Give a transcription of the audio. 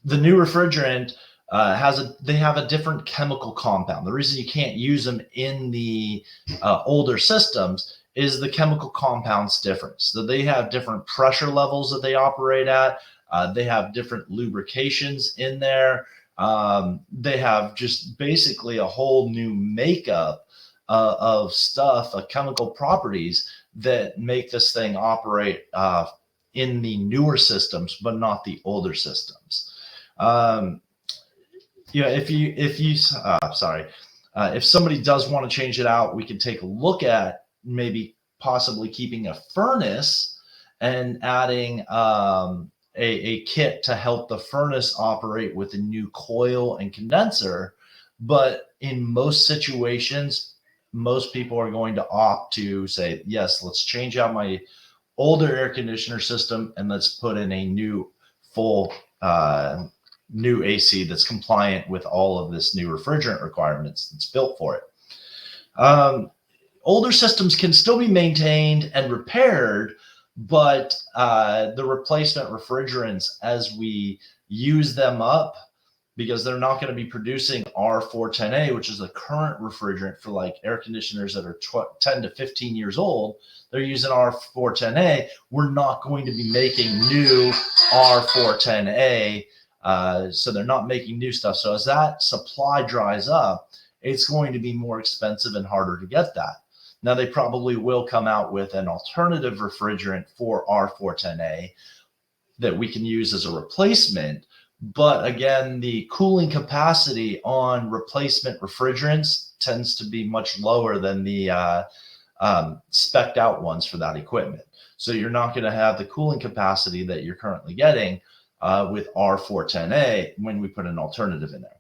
The new refrigerant they have a different chemical compound. The reason you can't use them in the older systems is the chemical compound's different. So they have different pressure levels that they operate at. They have different lubrications in there. They have just basically a whole new makeup of stuff, chemical properties that make this thing operate in the newer systems, but not the older systems. If somebody does want to change it out, we can take a look at maybe possibly keeping a furnace and adding a kit to help the furnace operate with a new coil and condenser. But in most situations, most people are going to opt to say, yes, let's change out my older air conditioner system and let's put in a new full new AC that's compliant with all of this new refrigerant requirements that's built for it. Older systems can still be maintained and repaired, but the replacement refrigerants, as we use them up, because they're not going to be producing R410A, which is the current refrigerant for like air conditioners that are 10 to 15 years old. They're using R410A. We're not going to be making new R410A. So they're not making new stuff. So as that supply dries up, it's going to be more expensive and harder to get that. Now, they probably will come out with an alternative refrigerant for R410A that we can use as a replacement. But again, the cooling capacity on replacement refrigerants tends to be much lower than the spec'd out ones for that equipment. So you're not going to have the cooling capacity that you're currently getting with R410A when we put an alternative in there.